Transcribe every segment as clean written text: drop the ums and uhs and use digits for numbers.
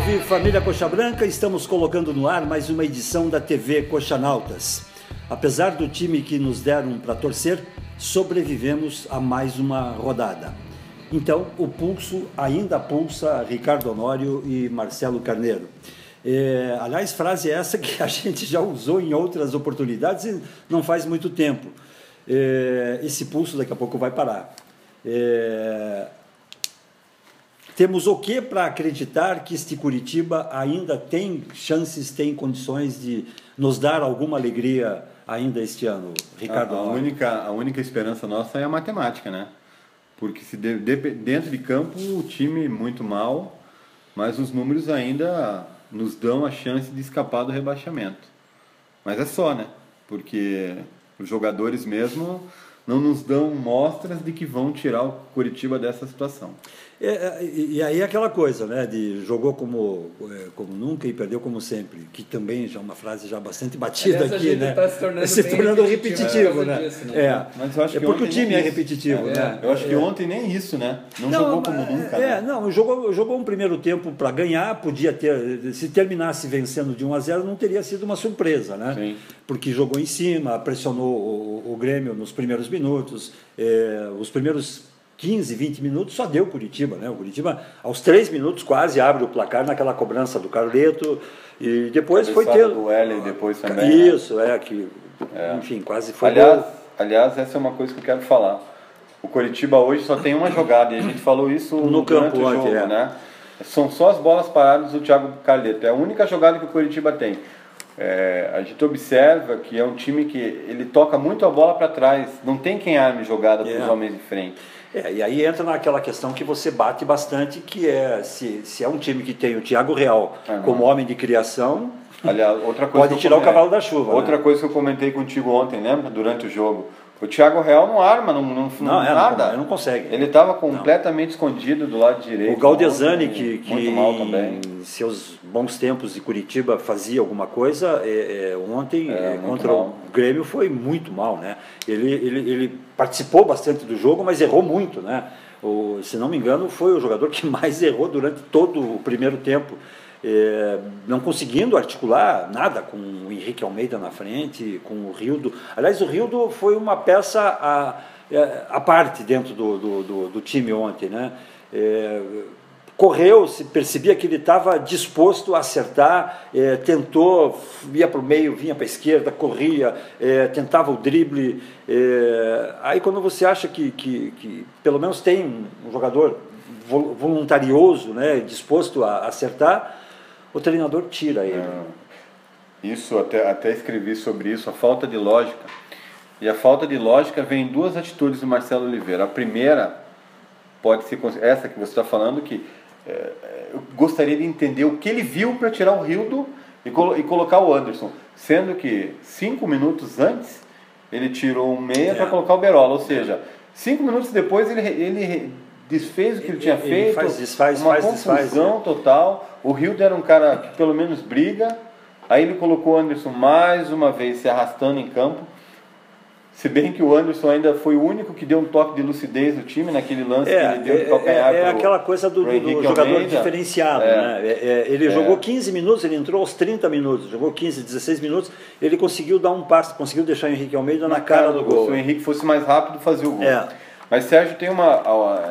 Salve família Coxa Branca, estamos colocando no ar mais uma edição da TV Coxanautas. Apesar do time que nos deram para torcer, sobrevivemos a mais uma rodada. Então o pulso ainda pulsa Ricardo Honório e Marcelo Carneiro. Aliás, frase essa que a gente já usou em outras oportunidades e não faz muito tempo. Esse pulso daqui a pouco vai parar. Temos o que para acreditar que este Curitiba ainda tem chances, tem condições de nos dar alguma alegria ainda este ano, Ricardo? A única esperança nossa é a matemática, né? Porque se dentro de campo o time muito mal, mas os números ainda nos dão a chance de escapar do rebaixamento. Mas é só, né? Porque os jogadores mesmo não nos dão mostras de que vão tirar o Curitiba dessa situação. E aí aquela coisa, né, de jogou como nunca e perdeu como sempre, que também já é uma frase já bastante batida. Aliás, aqui, né? Tá se tornando repetitivo, né? Disso, né? Mas eu acho que porque o time é isso. repetitivo, né? Eu acho que ontem nem isso, né? Não jogou como nunca. Né? Não, jogou um primeiro tempo para ganhar, podia ter, se terminasse vencendo de 1-0, não teria sido uma surpresa, né? Sim. Porque jogou em cima, pressionou o Grêmio nos primeiros minutos, os primeiros 15, 20 minutos só deu Curitiba, né? O Curitiba, aos 3 minutos, quase abre o placar naquela cobrança do Carleto e depois foi ter do L depois também. Isso, enfim, quase foi. Aliás, essa é uma coisa que eu quero falar. O Curitiba hoje só tem uma jogada e a gente falou isso no durante campo o jogo, né? São só as bolas paradas do Thiago Carleto. É a única jogada que o Curitiba tem. A gente observa que é um time que ele toca muito a bola para trás, não tem quem arme jogada para os homens de frente. E aí entra naquela questão que você bate bastante, que é se é um time que tem o Thiago Real como homem de criação, aliás, outra coisa pode tirar o cavalo da chuva. Outra coisa que eu comentei contigo ontem, lembra? Durante o jogo. O Thiago Real não arma, nada. Não consegue. Ele estava completamente escondido do lado direito. O Galdesani, que muito mal também. Em seus bons tempos de Curitiba fazia alguma coisa, ontem contra o Grêmio foi muito mal, né? Ele participou bastante do jogo, mas errou muito, né? Se não me engano, foi o jogador que mais errou durante todo o primeiro tempo. Não conseguindo articular nada com o Henrique Almeida na frente, com o Rildo. Aliás, o Rildo foi uma peça à parte dentro do time ontem, né? Correu, se percebia que ele estava disposto a acertar, tentou, ia para o meio, vinha para a esquerda, corria, tentava o drible. Aí quando você acha que pelo menos tem um jogador voluntarioso, né, disposto a acertar, o treinador tira ele. Isso, até escrevi sobre isso, a falta de lógica. E a falta de lógica vem em duas atitudes do Marcelo Oliveira. A primeira pode ser essa que você está falando, que eu gostaria de entender o que ele viu para tirar o Rildo e colocar o Anderson. Sendo que 5 minutos antes ele tirou um meia para colocar o Berola. Ou seja, 5 minutos depois ele desfez o que ele tinha feito, uma confusão total. O Rildo era um cara que pelo menos briga. Aí ele colocou o Anderson mais uma vez se arrastando em campo. Se bem que o Anderson ainda foi o único que deu um toque de lucidez no time naquele lance que ele deu de calcanhar. Aquela coisa do jogador Almeida, diferenciado. Né? Ele jogou 15 minutos, ele entrou aos 30 minutos, jogou 15, 16 minutos, ele conseguiu dar um passe, conseguiu deixar o Henrique Almeida na cara do gol. Se o Henrique fosse mais rápido, fazia o gol. Mas, Sérgio, tem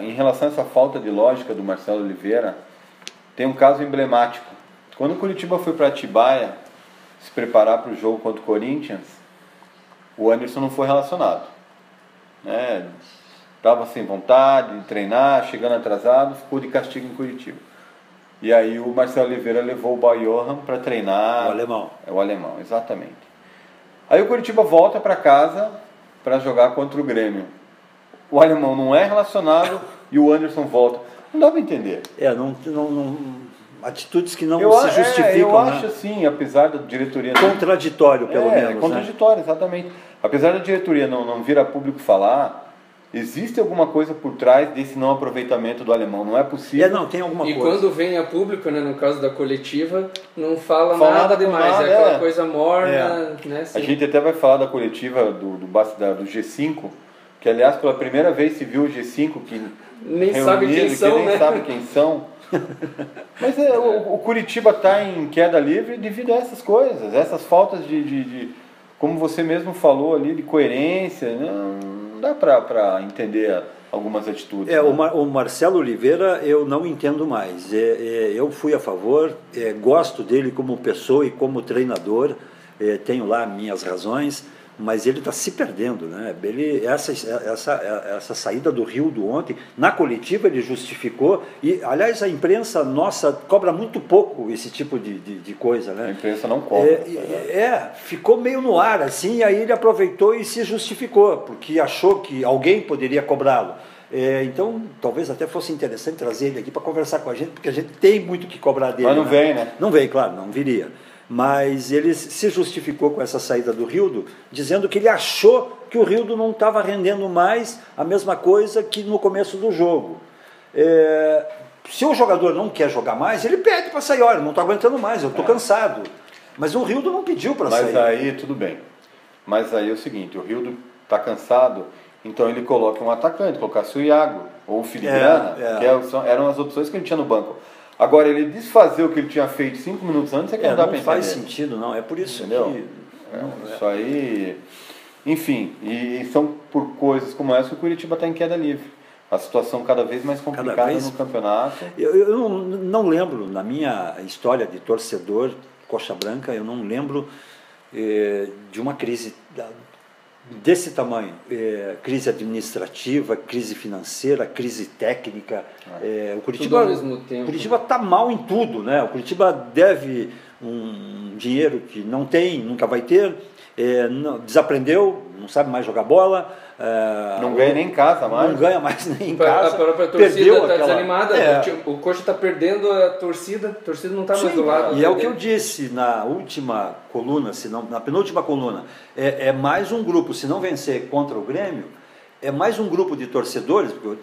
em relação a essa falta de lógica do Marcelo Oliveira, tem um caso emblemático. Quando o Curitiba foi para Atibaia se preparar para o jogo contra o Corinthians, o Anderson não foi relacionado. Estava sem vontade de treinar, chegando atrasado, ficou de castigo em Curitiba. E aí o Marcelo Oliveira levou o Bayohan para treinar. O alemão, exatamente. Aí o Curitiba volta para casa para jogar contra o Grêmio. O alemão não é relacionado e o Anderson volta. Não dá para entender. Atitudes que não se justificam. Eu acho assim, apesar da diretoria... Contraditório, pelo menos. Contraditório, exatamente. Apesar da diretoria não vir a público falar, existe alguma coisa por trás desse não aproveitamento do alemão. Não é possível. Tem alguma coisa. E quando vem a público, né, no caso da coletiva, não fala nada demais. É aquela coisa morna. Né, a gente até vai falar da coletiva do G5, que aliás pela primeira vez se viu o G5 que nem sabe quem são, nem né? sabe quem são. Mas o Curitiba está em queda livre devido a essas coisas, essas faltas de como você mesmo falou ali, de coerência, né? Não dá para entender algumas atitudes. Né? O Marcelo Oliveira eu não entendo mais. Eu fui a favor, gosto dele como pessoa e como treinador, tenho lá minhas razões, mas ele está se perdendo, né? Essa saída do Rildo ontem, na coletiva ele justificou, e aliás a imprensa nossa cobra muito pouco esse tipo de coisa, né? A imprensa não cobra. Ficou meio no ar assim, e aí ele aproveitou e se justificou, porque achou que alguém poderia cobrá-lo. Então, talvez até fosse interessante trazer ele aqui para conversar com a gente, porque a gente tem muito que cobrar dele. Mas não vem, né? Não vem, claro, não viria. Mas ele se justificou com essa saída do Rildo, dizendo que ele achou que o Rildo não estava rendendo mais a mesma coisa que no começo do jogo. Se o jogador não quer jogar mais, ele pede para sair, olha, não estou aguentando mais, eu estou cansado. Mas o Rildo não pediu para sair. Mas aí, tudo bem. Mas aí é o seguinte, o Rildo está cansado, então ele coloca um atacante, colocasse o Iago ou o Filigrana, que eram as opções que ele tinha no banco. Agora, ele desfazer o que ele tinha feito 5 minutos antes é que não dá para entender. Não faz sentido, não. É por isso, entendeu? Isso aí... Enfim, e são por coisas como essa que o Curitiba está em queda livre. A situação cada vez mais complicada no campeonato. Eu não lembro, na minha história de torcedor coxa branca, eu não lembro de uma crise desse tamanho, crise administrativa, crise financeira, crise técnica. O Curitiba está mal em tudo, né? O Curitiba deve um dinheiro que não tem, nunca vai ter, desaprendeu, não sabe mais jogar bola. Não ganha nem em casa mais. Não ganha mais nem em casa. A própria torcida está desanimada, o Coxa está perdendo a torcida não está mais do lado. E é o que eu disse na última coluna, na penúltima coluna, é mais um grupo, se não vencer contra o Grêmio, é mais um grupo de torcedores, porque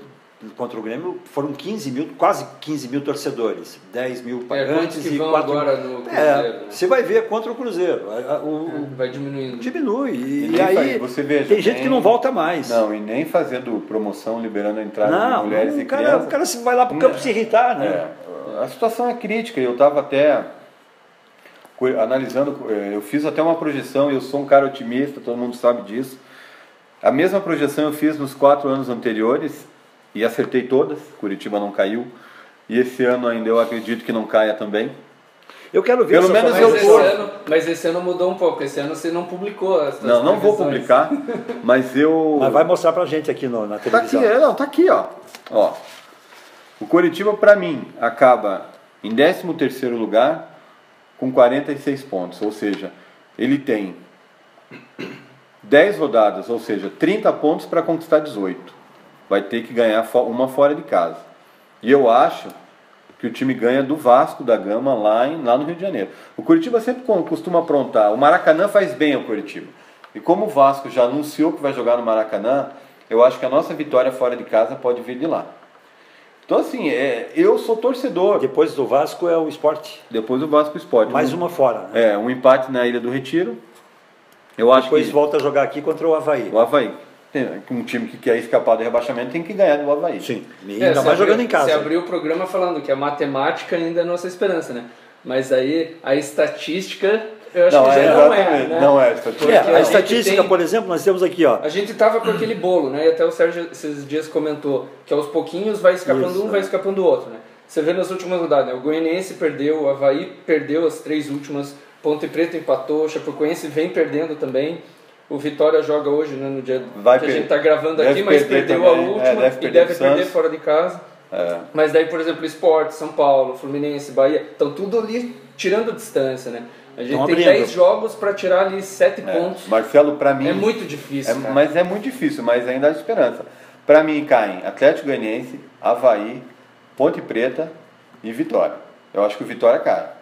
contra o Grêmio foram quase 15 mil torcedores, 10 mil pagantes que e vão 4 agora no Cruzeiro. Você vai ver contra o Cruzeiro. Vai diminuindo. Diminui. E aí você veja, tem gente que não volta mais. Não, e nem fazendo promoção, liberando a entrada de mulheres e crianças. O cara vai lá para o campo se irritar, né? A situação é crítica. Eu estava até analisando, eu fiz até uma projeção, eu sou um cara otimista, todo mundo sabe disso. A mesma projeção eu fiz nos 4 anos anteriores, e acertei todas, Curitiba não caiu, e esse ano ainda eu acredito que não caia também. Eu quero ver. Pelo menos mas esse ano mudou um pouco, esse ano você não publicou as suas Não vou publicar, mas Mas vai mostrar pra gente aqui na televisão. Tá aqui, ó. O Curitiba, para mim, acaba em 13º lugar com 46 pontos, ou seja, ele tem 10 rodadas, ou seja, 30 pontos para conquistar 18. Vai ter que ganhar uma fora de casa. E eu acho que o time ganha do Vasco da Gama lá no Rio de Janeiro. O Curitiba sempre costuma aprontar. O Maracanã faz bem ao Curitiba. E como o Vasco já anunciou que vai jogar no Maracanã, eu acho que a nossa vitória fora de casa pode vir de lá. Então assim, eu sou torcedor. Depois do Vasco é o Sport. Depois do Vasco, o Sport. Mais uma fora. Né? Um empate na Ilha do Retiro. Depois volta a jogar aqui contra o Avaí. O Avaí. Um time que quer escapar do rebaixamento tem que ganhar do Avaí. Sim, ainda mais jogando em casa. Você abriu o programa falando que a matemática ainda é a nossa esperança, né? Mas aí a estatística, eu acho que já não é, né? Não é estatística. A estatística, por exemplo, nós temos aqui, ó. A gente tava com aquele bolo, né? E até o Sérgio esses dias comentou que aos pouquinhos vai escapando vai escapando o outro, né? Você vê nas últimas rodadas, né? O Goianiense perdeu, o Avaí perdeu as 3 últimas, Ponte Preta empatou, o Chapecoense vem perdendo também. O Vitória joga hoje, né, no dia que a gente está gravando aqui, mas perdeu a última e deve perder fora de casa. Mas daí, por exemplo, Sport, São Paulo, Fluminense, Bahia, estão tudo ali tirando distância, né? A gente tem 10 jogos para tirar ali 7 pontos. Marcelo, para mim... É muito difícil, mas é muito difícil, mas ainda há esperança. Para mim caem Atlético Goianiense, Avaí, Ponte Preta e Vitória. Eu acho que o Vitória cai.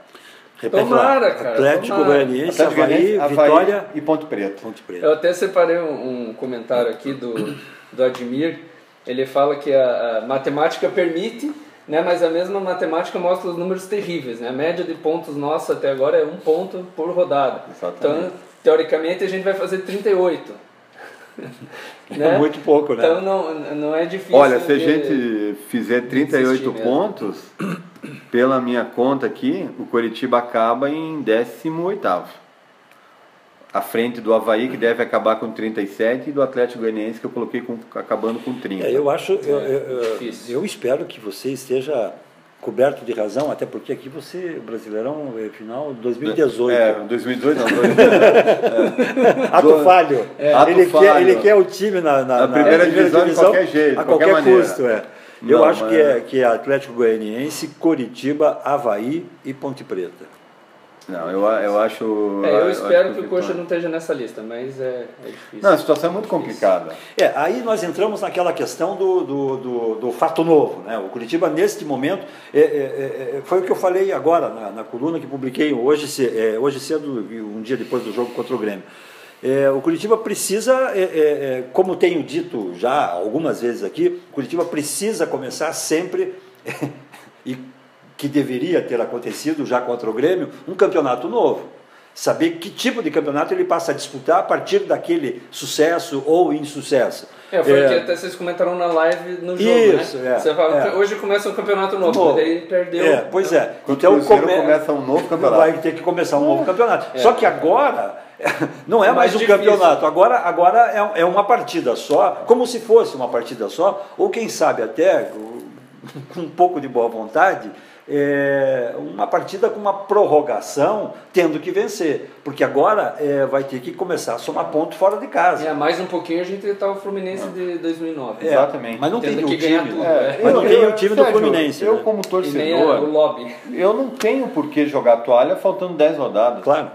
Tomara, cara. Atlético Goianiense, Avaí, Vitória e Ponte Preta. Eu até separei um comentário aqui do Admir. Ele fala que a matemática permite, né, mas a mesma matemática mostra os números terríveis. Né? A média de pontos nossa até agora é 1 ponto por rodada. Exatamente. Então, teoricamente, a gente vai fazer 38. Né? É muito pouco, né? Então não é difícil. Olha, se a gente fizer 38 pontos, pela minha conta aqui, o Coritiba acaba em 18º. À frente do Avaí, que deve acabar com 37, e do Atlético Goianiense, que eu coloquei acabando com 30. Eu acho, eu espero que você esteja coberto de razão, até porque aqui você, Brasileirão, final 2018. 2018 não. Ato falho. Falho. Ele quer o time na primeira divisão de qualquer jeito, a qualquer maneira. custo. Eu acho que é Atlético Goianiense, Coritiba, Avaí e Ponte Preta. Não, eu acho... eu espero que o Coxa não esteja nessa lista, mas é difícil. Não, a situação é muito complicada. Aí nós entramos naquela questão do fato novo, né? O Coritiba, neste momento, foi o que eu falei agora na coluna que publiquei hoje cedo, um dia depois do jogo contra o Grêmio. O Coritiba precisa, como tenho dito já algumas vezes aqui, o Coritiba precisa começar sempre... que deveria ter acontecido já contra o Grêmio, um campeonato novo. Saber que tipo de campeonato ele passa a disputar a partir daquele sucesso ou insucesso. Foi o que até vocês comentaram na live no jogo, isso, né? Você fala, hoje começa um campeonato novo, daí perdeu. Pois é. Então começa um novo campeonato. Vai ter que começar um novo campeonato. Só que agora não é mais um campeonato, agora é uma partida só, como se fosse uma partida só, ou quem sabe até, com um pouco de boa vontade, uma partida com uma prorrogação, tendo que vencer, porque agora vai ter que começar a somar ponto fora de casa. Mais um pouquinho a gente está o Fluminense de 2009. Exatamente. Mas não tem o time, mas não tem o time do Fluminense. Eu como torcedor, o lobby. Eu não tenho por que jogar toalha faltando 10 rodadas. Claro.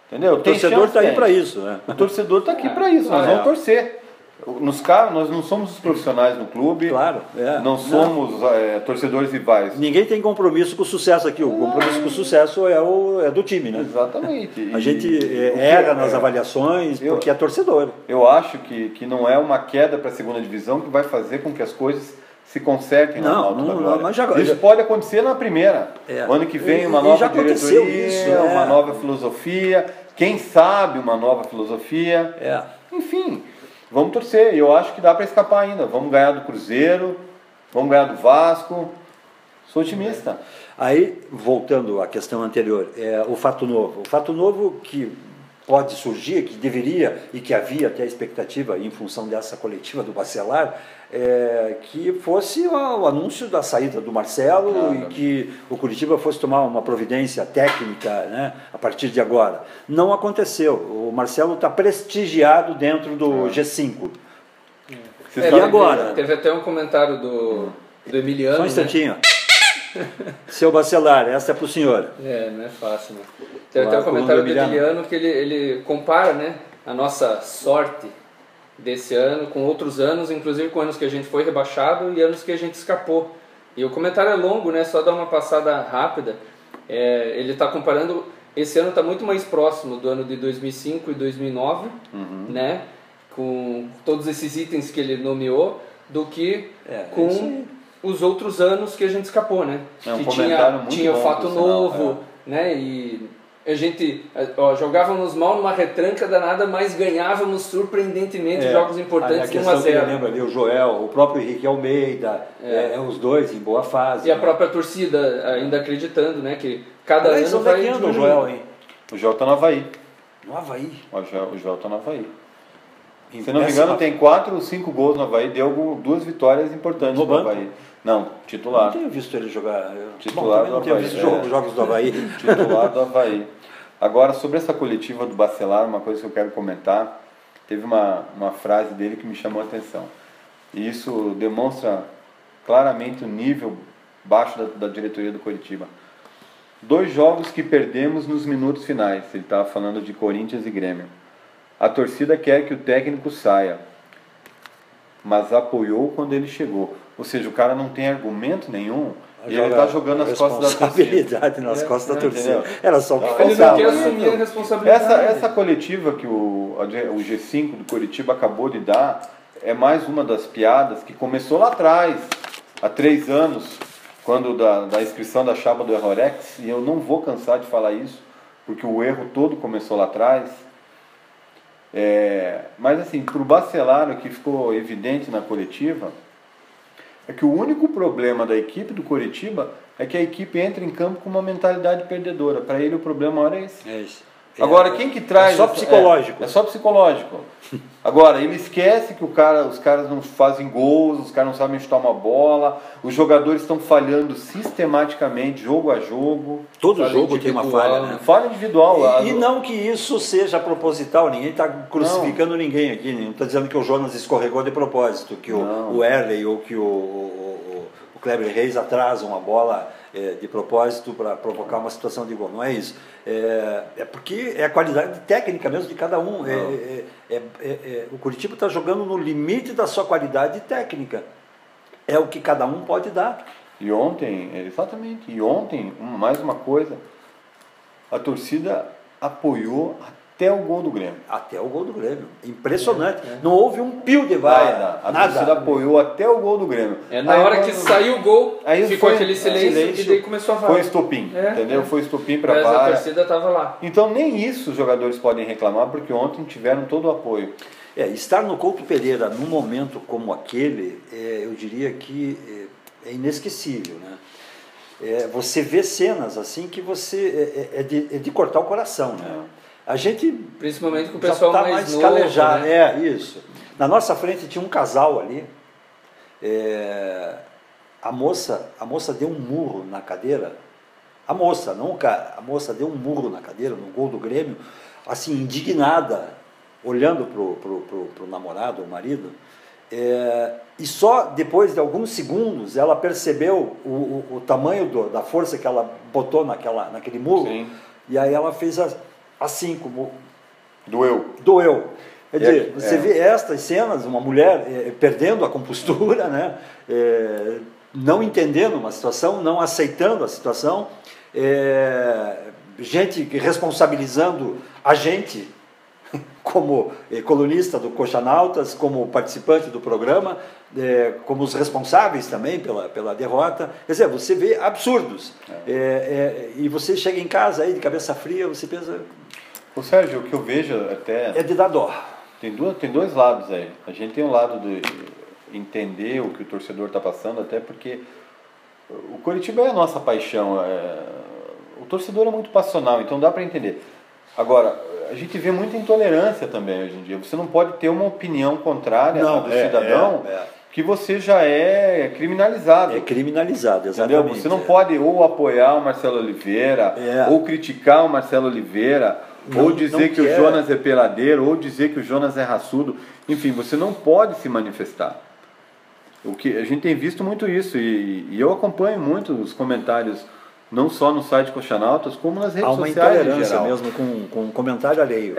Entendeu? O torcedor está aí para isso. Né? O torcedor está aqui para isso, nós vamos torcer. Nós não somos os profissionais no clube, claro, não somos torcedores rivais. Ninguém tem compromisso com o sucesso aqui, o compromisso com o sucesso é do time, né? Exatamente. A gente erra nas avaliações porque é torcedor. Eu acho que não é uma queda para a segunda divisão que vai fazer com que as coisas se consertem na alta. Isso pode acontecer na primeira. O ano que vem uma nova diretoria, uma nova filosofia, quem sabe uma nova filosofia. Enfim... Vamos torcer, eu acho que dá para escapar ainda. Vamos ganhar do Cruzeiro, vamos ganhar do Vasco. Sou otimista. Aí, voltando à questão anterior, o fato novo. O fato novo que pode surgir, que deveria e que havia até a expectativa em função dessa coletiva do Bacelar, que fosse o anúncio da saída do Marcelo e que o Coritiba fosse tomar uma providência técnica, né, a partir de agora. Não aconteceu. O Marcelo está prestigiado dentro do G5. E agora? Teve até um comentário do Emiliano. Só um instantinho. Seu Bacelar, essa é para o senhor. Não é fácil, né? Teve até um comentário do Emiliano que ele compara, né, a nossa sorte desse ano com outros anos, inclusive com anos que a gente foi rebaixado e anos que a gente escapou. E o comentário é longo, né? Só dar uma passada rápida. Ele está comparando, esse ano está muito mais próximo do ano de 2005 e 2009, né? Com todos esses itens que ele nomeou, do que com os outros anos que a gente escapou, né? Que tinha o fato novo, né? E a gente jogávamos mal numa retranca danada, mas ganhávamos surpreendentemente jogos importantes 1-0. Lembra ali o Joel, o próprio Henrique Almeida, os dois em boa fase. E a própria torcida ainda acreditando, né, que cada ano vai diminuindo. O Joel, hein? O Joel está no Avaí. No Avaí? O Joel está no Avaí. Se não me engano, tem 4 ou 5 gols no Avaí, deu 2 vitórias importantes no Avaí. Não, titular. Não tenho visto ele jogar. Titular do Avaí. Não tenho visto jogos do Avaí. Titular do Avaí. Agora, sobre essa coletiva do Bacelar, uma coisa que eu quero comentar, teve uma frase dele que me chamou a atenção. E isso demonstra claramente o nível baixo da diretoria do Coritiba. 2 jogos que perdemos nos minutos finais. Ele estava falando de Corinthians e Grêmio. A torcida quer que o técnico saia, mas apoiou quando ele chegou. Ou seja, o cara não tem argumento nenhum e ele está jogando nas costas da torcida. Responsabilidade nas costas da torcida. Era só o que faltava. Ele não quer assumir a responsabilidade. Essa coletiva que o G5 do Coritiba acabou de dar é mais uma das piadas que começou lá atrás, há 3 anos, quando da inscrição da chapa do Errorex, e eu não vou cansar de falar isso, porque o erro todo começou lá atrás. Mas assim, para o Bacelar, o que ficou evidente na coletiva é que o único problema da equipe do Coritiba é que a equipe entra em campo com uma mentalidade perdedora. Para ele o problema maior é esse. É isso. Agora, quem que traz... É só psicológico. É só psicológico. Agora, ele esquece que os caras não fazem gols, os caras não sabem chutar uma bola, os jogadores estão falhando sistematicamente, jogo a jogo. Todo jogo tem uma falha, né? Falha individual. E não que isso seja proposital, ninguém está crucificando ninguém aqui, não está dizendo que o Jonas escorregou de propósito, que o Erley ou que o Kleber Reis atrasam a bola de propósito para provocar uma situação de gol. Não é isso. É porque é a qualidade técnica mesmo de cada um. O Coritiba está jogando no limite da sua qualidade técnica. É o que cada um pode dar. E ontem, exatamente, mais uma coisa, a torcida apoiou até o gol do Grêmio. Até o gol do Grêmio. Impressionante. Não houve um pio de vaia. A torcida apoiou até o gol do Grêmio. Na hora que saiu o gol, ficou aquele silêncio e daí começou a vaia. Foi estopim, entendeu? Foi estopim para a vaia. A torcida estava lá. Então nem isso os jogadores podem reclamar, porque ontem tiveram todo o apoio. Estar no Couto Pereira num momento como aquele, eu diria que é inesquecível, né? Você vê cenas assim que você é de cortar o coração, né? A gente, principalmente com o pessoal mais novo, calejado, né? Isso. Na nossa frente tinha um casal ali. A moça deu um murro na cadeira. A moça, não o cara. A moça deu um murro na cadeira no gol do Grêmio, assim, indignada, olhando pro namorado, o marido. E só depois de alguns segundos ela percebeu o tamanho da força que ela botou naquele murro. Sim. E aí ela fez assim como... Doeu. Quer dizer, você vê estas cenas, uma mulher perdendo a compostura, né? Não entendendo uma situação, não aceitando a situação, gente responsabilizando a gente, como colunista do Coxanautas, como participante do programa, como os responsáveis também pela derrota. Quer dizer, você vê absurdos. E você chega em casa aí de cabeça fria, você pensa... Ô Sérgio, o que eu vejo até... É de dar dó. Tem dois lados aí. A gente tem um lado de entender o que o torcedor está passando, até porque o Coritiba é a nossa paixão. O torcedor é muito passional, então dá para entender. Agora, a gente vê muita intolerância também hoje em dia. Você não pode ter uma opinião contrária do cidadão que você já é criminalizado. É criminalizado, exatamente. Entendeu? Você não pode ou apoiar o Marcelo Oliveira, ou criticar o Marcelo Oliveira, ou dizer que o Jonas é peladeiro, ou dizer que o Jonas é raçudo. Enfim, você não pode se manifestar. A gente tem visto muito isso, e eu acompanho muito os comentários, não só no site Coxanautas, como nas redes sociais. Há uma intolerância mesmo com comentário alheio.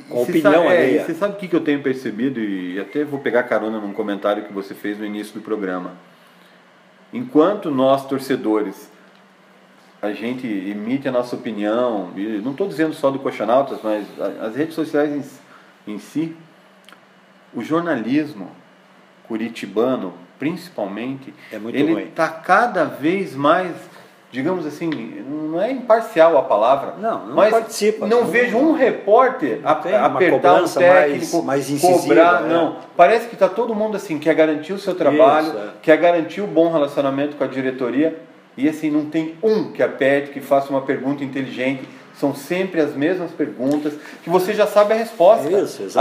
Com opinião alheia. Você sabe o que eu tenho percebido, e até vou pegar carona num comentário que você fez no início do programa. Enquanto nós, torcedores, a gente emite a nossa opinião, e não estou dizendo só do Coxanautas, mas as redes sociais em si, o jornalismo curitibano, principalmente, ele está cada vez mais, digamos assim, não é imparcial a palavra, mas participa. Não vejo um repórter apertar um técnico, mais incisiva, cobrar, não. Parece que está todo mundo assim, quer garantir o seu trabalho, quer garantir o bom relacionamento com a diretoria, e assim, não tem um que aperte, que faça uma pergunta inteligente. São sempre as mesmas perguntas, que você já sabe a resposta.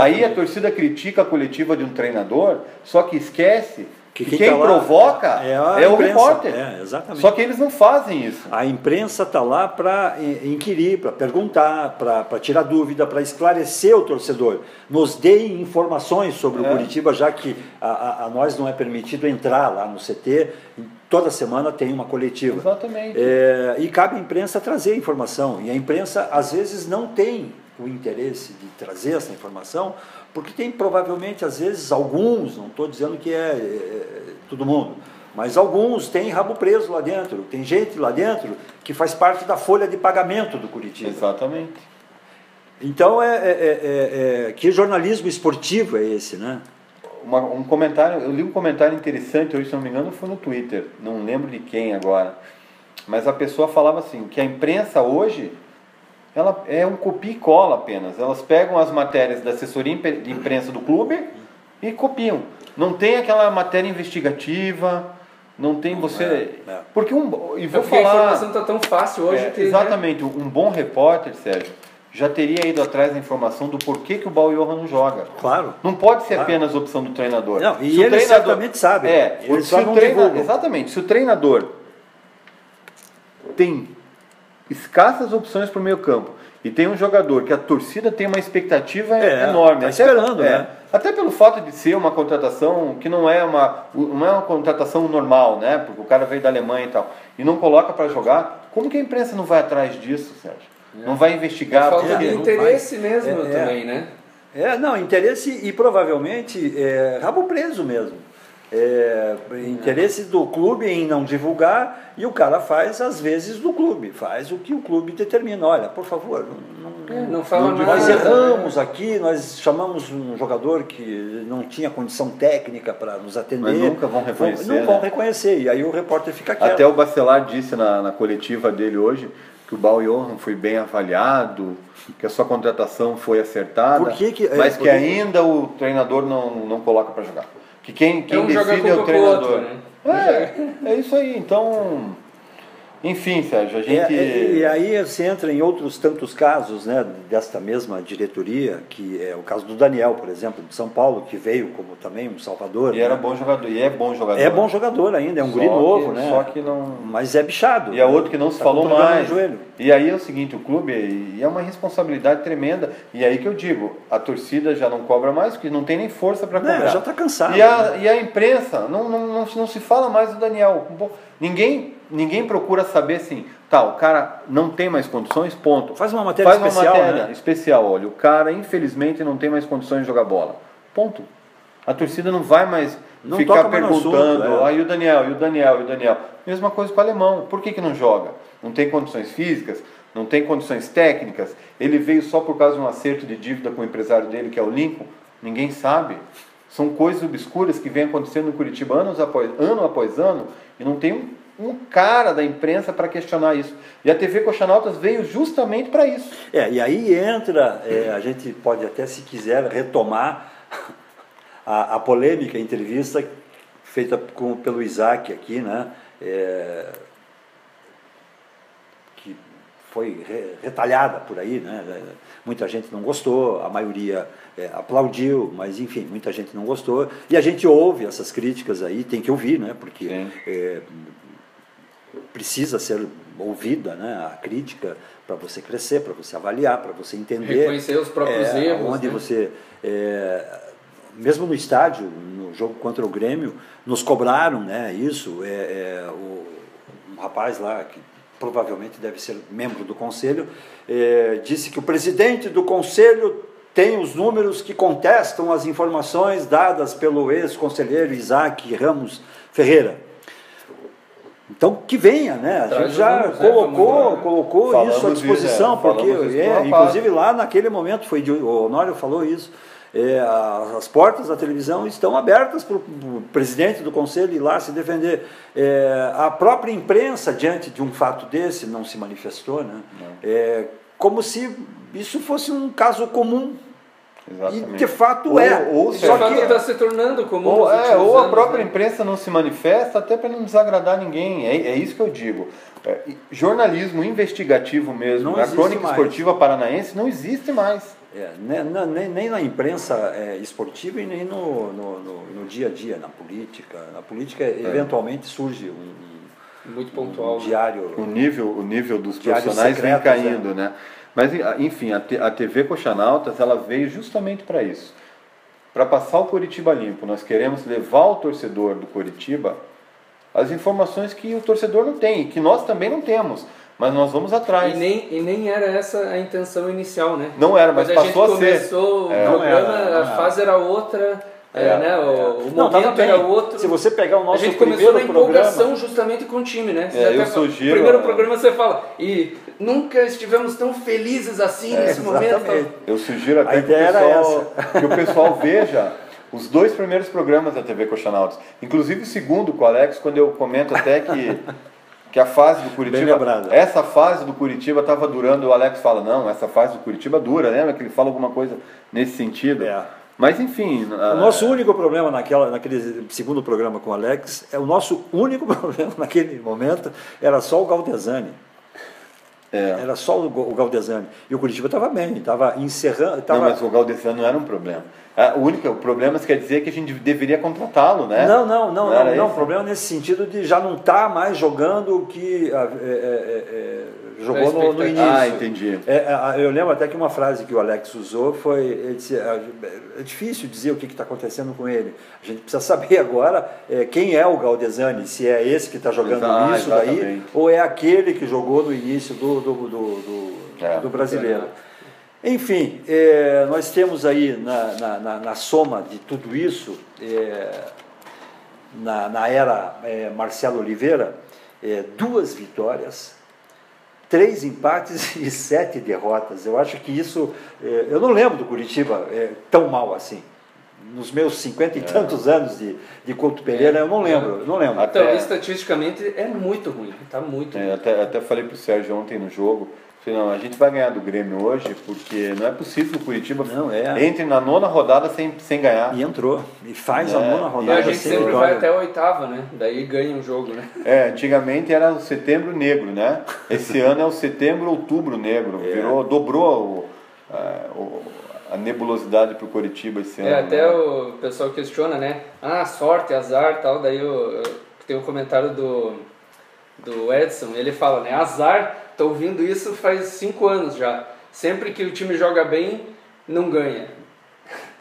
Aí a torcida critica a coletiva de um treinador, só que esquece que quem provoca é o repórter. Exatamente. Só que eles não fazem isso. A imprensa está lá para inquirir, para perguntar, para tirar dúvida, para esclarecer o torcedor. Nos deem informações sobre o Coritiba, já que a nós não é permitido entrar lá no CT. Toda semana tem uma coletiva. Exatamente. E cabe à imprensa trazer a informação. E a imprensa, às vezes, não tem o interesse de trazer essa informação, porque tem provavelmente, às vezes, alguns, não estou dizendo que é todo mundo, mas alguns têm rabo preso lá dentro. Tem gente lá dentro que faz parte da folha de pagamento do Coritiba. Exatamente. Então, que jornalismo esportivo é esse, né? Um comentário, eu li um comentário interessante hoje, se não me engano, foi no Twitter, não lembro de quem agora, mas a pessoa falava assim, que a imprensa hoje, ela é um copia e cola apenas. Elas pegam as matérias da assessoria de imprensa do clube e copiam. Não tem aquela matéria investigativa, não tem você... Porque e vou falar... a informação está tão fácil hoje que... Exatamente. Um bom repórter, Sérgio, já teria ido atrás da informação do porquê que o Bauerman não joga. Claro. Não pode ser apenas opção do treinador. Não, e ele certamente sabe. Ele só não divulga. Exatamente. Se o treinador tem escassas opções para o meio campo e tem um jogador que a torcida tem uma expectativa enorme. Tá esperando, né? Até pelo fato de ser uma contratação que não é uma contratação normal, né? Porque o cara veio da Alemanha e tal, e não coloca para jogar, como que a imprensa não vai atrás disso, Sérgio? Não vai investigar? Falta de interesse mesmo também, né? Interesse e provavelmente rabo preso mesmo. Interesse do clube em não divulgar, e o cara faz às vezes do clube, faz o que o clube determina. Olha, por favor, não fala nada. Nós erramos aqui, nós chamamos um jogador que não tinha condição técnica para nos atender. Mas nunca vão reconhecer. Não vão reconhecer, e aí o repórter fica quieto. Até o Bacelar disse na coletiva dele hoje que o Bauerman foi bem avaliado, que a sua contratação foi acertada, mas que ainda o treinador não coloca para jogar. Que quem decide é o treinador. Outro, né? É isso aí. Então, enfim, Sérgio, a gente... E aí você entra em outros tantos casos, né, desta mesma diretoria, que é o caso do Daniel, por exemplo, de São Paulo, que veio como também um salvador. E era bom jogador, e é bom jogador. É bom jogador ainda, é um guri novo, né? Só que não... Mas é bichado. E é outro que não se falou mais. E aí é o seguinte, o clube é uma responsabilidade tremenda. E aí que eu digo, a torcida já não cobra mais, porque não tem nem força para cobrar. Já está cansado. E a imprensa, não se fala mais do Daniel. Ninguém procura saber assim, o cara não tem mais condições, ponto. Faz uma matéria especial, olha, o cara infelizmente não tem mais condições de jogar bola, ponto. A torcida não vai mais ficar perguntando, e o Daniel. Mesma coisa com o alemão, por que não joga? Não tem condições físicas, não tem condições técnicas, ele veio só por causa de um acerto de dívida com o empresário dele, que é o Lincoln, ninguém sabe. São coisas obscuras que vêm acontecendo no Curitiba ano após ano, e não tem um cara da imprensa para questionar isso. E a TV Coxanautas veio justamente para isso. E aí entra, a gente pode até, se quiser, retomar a polêmica entrevista feita pelo Isaac aqui, né? Que foi retalhada por aí, né? Muita gente não gostou, a maioria aplaudiu, mas enfim, muita gente não gostou. E a gente ouve essas críticas aí, tem que ouvir, né? Porque precisa ser ouvida, né, a crítica, para você crescer, para você avaliar, para você entender. Reconhecer os próprios erros. Onde você, mesmo no estádio, no jogo contra o Grêmio, nos cobraram, né, isso. Um rapaz lá, que provavelmente deve ser membro do conselho, disse que o presidente do conselho tem os números que contestam as informações dadas pelo ex-conselheiro Isaac Ramos Ferreira. Então, que venha, né? A gente já colocou isso à disposição, porque, inclusive lá naquele momento, o Honório falou isso, as portas da televisão estão abertas para o presidente do conselho ir lá se defender. A própria imprensa, diante de um fato desse, não se manifestou, né? Como se isso fosse um caso comum. Exatamente. E de fato só que está se tornando comum. Ou a própria imprensa não se manifesta, até para não desagradar ninguém. É isso que eu digo. Jornalismo investigativo mesmo, a crônica esportiva paranaense não existe mais. Nem na imprensa esportiva e nem no dia a dia, na política. Na política, eventualmente, surge muito pontual, diário. O nível dos profissionais vem caindo, né? Mas, enfim, a TV Coxanautas, ela veio justamente para isso. Para passar o Coritiba limpo. Nós queremos levar ao torcedor do Coritiba as informações que o torcedor não tem, e que nós também não temos. Mas nós vamos atrás. E nem era essa a intenção inicial, né? Não era, mas passou a ser. Quando a gente começou o programa, a fase era outra... né? O momento era outro. Se você pegar o nosso primeiro programa... A gente começou na empolgação justamente com o time, né? Eu sugiro... No primeiro programa você fala, e nunca estivemos tão felizes assim nesse momento. Eu sugiro até que o pessoal veja os 2 primeiros programas da TV Coxanautas. Inclusive o segundo com o Alex, quando eu comento até que que a fase do Curitiba, essa fase do Curitiba estava durando, o Alex fala, não, essa fase do Curitiba dura, lembra que ele fala alguma coisa nesse sentido? Mas enfim... O nosso único problema naquele segundo programa com o Alex, o nosso único problema naquele momento era só o Galdesani. Era só o Galdesani. E o Curitiba estava bem, estava encerrando... Não, mas o Galdesani não era um problema. O problema quer dizer que a gente deveria contratá-lo, né? Não. O problema nesse sentido de já não estar mais jogando o que jogou no início. Entendi. Eu lembro até que uma frase que o Alex usou foi, ele disse, é difícil dizer o que está acontecendo com ele. A gente precisa saber agora quem é o Galdesani, se é esse que está jogando isso daí, ou é aquele que jogou no início do brasileiro. Enfim, nós temos aí na soma de tudo isso, na era Marcelo Oliveira, 2 vitórias, 3 empates e 7 derrotas. Eu acho que isso... eu não lembro do Curitiba tão mal assim. Nos meus 50 e tantos anos de Couto Pereira, eu não lembro. Então, estatisticamente é muito ruim, está muito ruim. Até falei para o Sérgio ontem no jogo, não, a gente vai ganhar do Grêmio hoje, porque não é possível que o Curitiba entre na 9ª rodada sem ganhar. E entrou, e faz a 9ª rodada. E a gente sempre vai até a 8ª, né? Daí ganha um jogo, né? Antigamente era o setembro negro, né? Esse ano é o setembro-outubro negro. Dobrou a nebulosidade para o Curitiba esse ano. Até o pessoal questiona, né? Sorte, azar, tal. Daí tem um comentário do Edson, ele fala, né? Azar... Estou ouvindo isso faz 5 anos já. Sempre que o time joga bem, não ganha.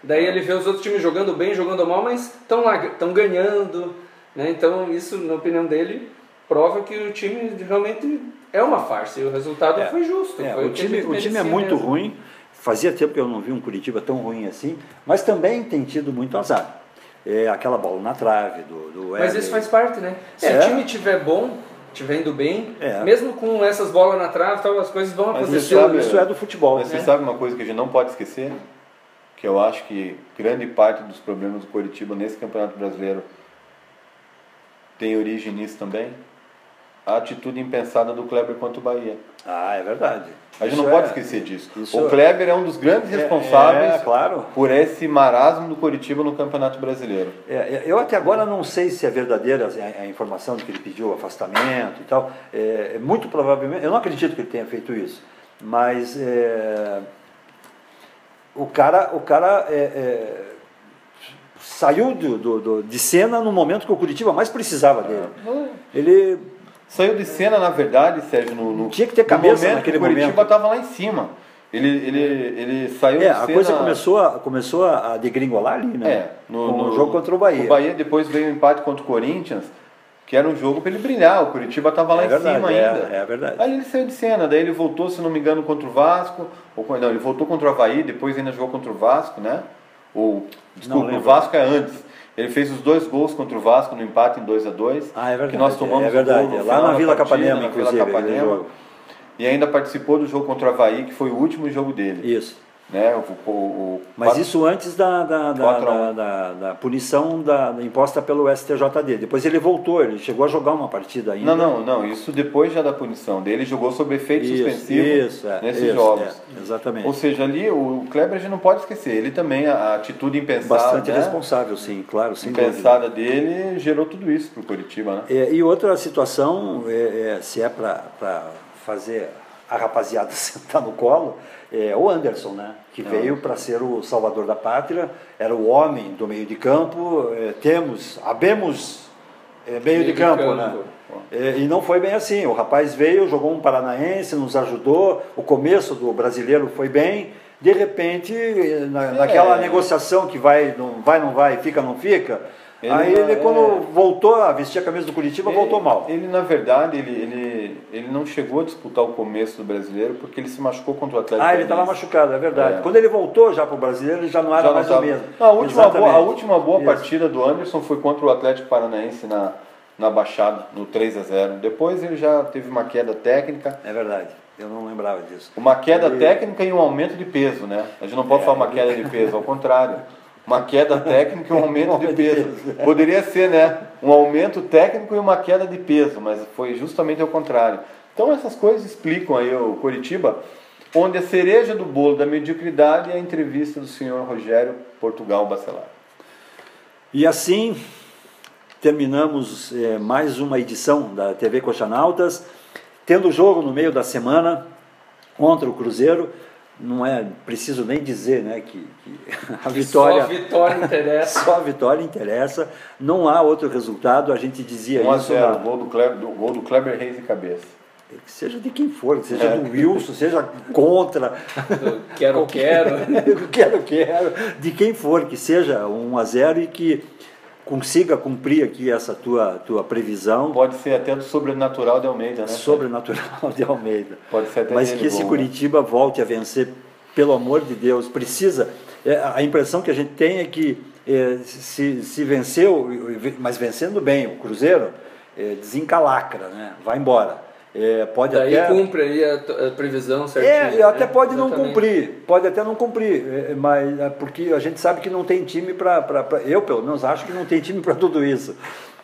Daí ele vê os outros times jogando bem, jogando mal, mas estão ganhando. Né? Então isso, na opinião dele, prova que o time realmente é uma farsa. E o resultado foi justo. O time é muito ruim. Fazia tempo que eu não vi um Curitiba tão ruim assim. Mas também tem tido muito azar. Aquela bola na trave do Mas isso faz parte, né? Se o time estiver bom... estiver indo bem, mesmo com essas bolas na trave, tal, as coisas vão acontecer. Isso é do futebol. Mas você sabe uma coisa que a gente não pode esquecer? Que eu acho que grande parte dos problemas do Curitiba nesse Campeonato Brasileiro tem origem nisso também. A atitude impensada do Kleber contra o Bahia. É verdade. A gente não pode esquecer disso. O Kleber é um dos grandes responsáveis por esse marasmo do Curitiba no Campeonato Brasileiro. Eu até agora não sei se é verdadeira a informação de que ele pediu afastamento e tal. Muito provavelmente, eu não acredito que ele tenha feito isso, mas o cara saiu de cena no momento que o Curitiba mais precisava dele. Ele... Saiu de cena, na verdade, Sérgio, tinha que ter cabeça naquele momento. O Curitiba estava lá em cima. Ele saiu de cena... A coisa começou a degringolar ali, né? No jogo contra o Bahia. O Bahia depois veio o empate contra o Corinthians, que era um jogo para ele brilhar. O Curitiba estava lá em cima ainda. É verdade. Aí ele saiu de cena, daí ele voltou, se não me engano, contra o Vasco. Não, ele voltou contra o Avaí, depois ainda jogou contra o Vasco, né? Desculpa, o Vasco é antes. Ele fez os 2 gols contra o Vasco no empate em 2-2. É verdade. Que nós tomamos lá na Vila Capanema, inclusive. E ainda participou do jogo contra o Avaí, que foi o último jogo dele. Isso. Né? Mas isso antes da punição imposta pelo STJD. Depois ele voltou, ele chegou a jogar uma partida ainda. Não, isso depois já da punição dele, jogou sob efeito suspensivo nesses jogos. Exatamente. Ou seja, ali o Kleber a gente não pode esquecer, ele também, a atitude impensada. Bastante responsável, sim, claro. Impensada dele gerou tudo isso para o Curitiba, né? E outra situação, se é para fazer a rapaziada sentar no colo, o Anderson, né? Que veio para ser o salvador da pátria, era o homem do meio de campo, habemos meio de campo, né? E não foi bem assim, o rapaz veio, jogou um paranaense, nos ajudou, o começo do brasileiro foi bem, de repente, naquela negociação que não vai, fica, não fica, ele quando voltou a vestir a camisa do Curitiba, voltou mal. Ele, na verdade, ele não chegou a disputar o começo do brasileiro porque ele se machucou contra o Atlético. Ele estava machucado, é verdade. Quando ele voltou já para o brasileiro, ele já não era mais o mesmo. A última boa partida do Anderson foi contra o Atlético Paranaense na Baixada, no 3-0. Depois ele já teve uma queda técnica. É verdade. Eu não lembrava disso. Uma queda técnica e um aumento de peso, né? A gente não pode falar uma queda de peso, ao contrário. Uma queda técnica e um aumento de peso. Poderia ser, né? Um aumento técnico e uma queda de peso, mas foi justamente ao contrário. Então essas coisas explicam aí o Coritiba, onde a cereja do bolo da mediocridade é a entrevista do senhor Rogério Portugal Bacelar. E assim terminamos mais uma edição da TV Coxanautas, tendo o jogo no meio da semana contra o Cruzeiro. Não é preciso nem dizer, né, que a vitória... Só a vitória interessa. Só a vitória interessa. Não há outro resultado. A gente dizia 1 isso... 1 a 0, gol do Kleber Reis de cabeça. Que seja de quem for, que seja do Wilson, seja contra... Quero. De quem for, que seja 1 a 0 e que consiga cumprir aqui essa tua previsão. Pode ser até do Sobrenatural de Almeida, né? Sobrenatural de Almeida. Pode ser até mas que esse Curitiba volte a vencer, pelo amor de Deus. Precisa. A impressão que a gente tem é que se venceu, mas vencendo bem o Cruzeiro, desencalacra, né? Vai embora. Daí até cumpre aí a previsão certinha. Até pode não cumprir, pode até não cumprir, mas porque a gente sabe que não tem time para eu pelo menos acho que não tem time para tudo isso.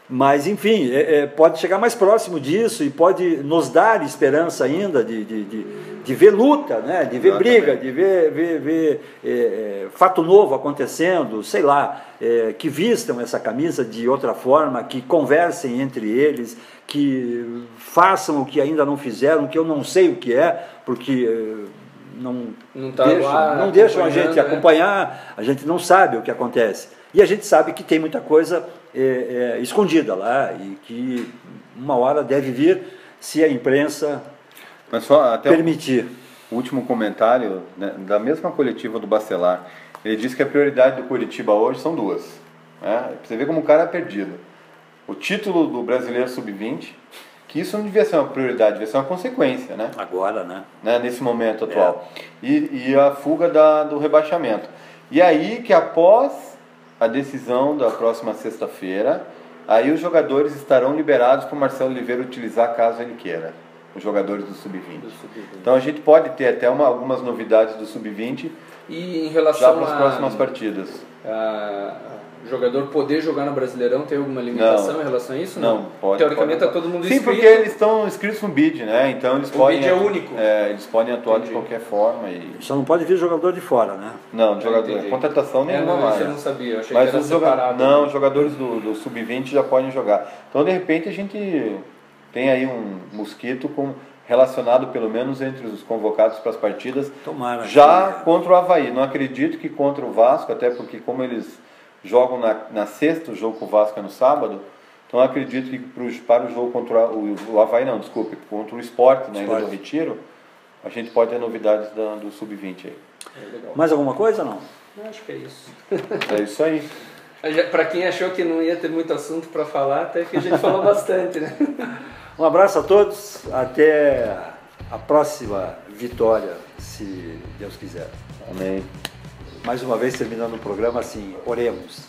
Mas enfim, pode chegar mais próximo disso e pode nos dar esperança ainda de ver luta, né? De ver briga, de ver fato novo acontecendo, sei lá, que vistam essa camisa de outra forma, que conversem entre eles, que façam o que ainda não fizeram, que eu não sei o que é, porque não deixam a gente acompanhar, a gente não sabe o que acontece. E a gente sabe que tem muita coisa escondida lá e que uma hora deve vir se a imprensa permitir. O último comentário, né, da mesma coletiva do Bacelar, ele disse que a prioridade do Curitiba hoje são duas. Né? Você vê como o cara é perdido. O título do Brasileiro Sub-20, que isso não devia ser uma prioridade, devia ser uma consequência, né? Agora, né? Nesse momento atual. E a fuga do rebaixamento. E aí que após a decisão da próxima sexta-feira, aí os jogadores estarão liberados para o Marcelo Oliveira utilizar caso ele queira, os jogadores do Sub-20. Então a gente pode ter até algumas novidades do Sub-20 e em relação já para as próximas partidas. O jogador poder jogar no Brasileirão, tem alguma limitação em relação a isso? Não, pode. Teoricamente está todo mundo inscrito. Sim, porque eles estão inscritos no BID, né? Então eles podem... O BID é único. Eles podem atuar de qualquer forma. Só não pode vir jogador de fora, né? Não, jogador. Contratação nenhuma mais. Eu não sabia, eu achei que era separado. Não, os jogadores do Sub-20 já podem jogar. Então, de repente, a gente tem aí um mosquito relacionado, pelo menos, entre os convocados para as partidas. Tomara. Contra o Avaí. Não acredito que contra o Vasco, até porque como eles jogam na sexta, o jogo com o Vasco é no sábado, então eu acredito que para o jogo contra o Avaí, contra o Sport, na Ilha do Retiro, a gente pode ter novidades do Sub-20 aí. Mais alguma coisa, não? Eu acho que é isso. É isso aí. Para quem achou que não ia ter muito assunto para falar, até que a gente falou bastante, né? Um abraço a todos, até a próxima vitória, se Deus quiser. Amém. Mais uma vez terminando o programa assim, oremos.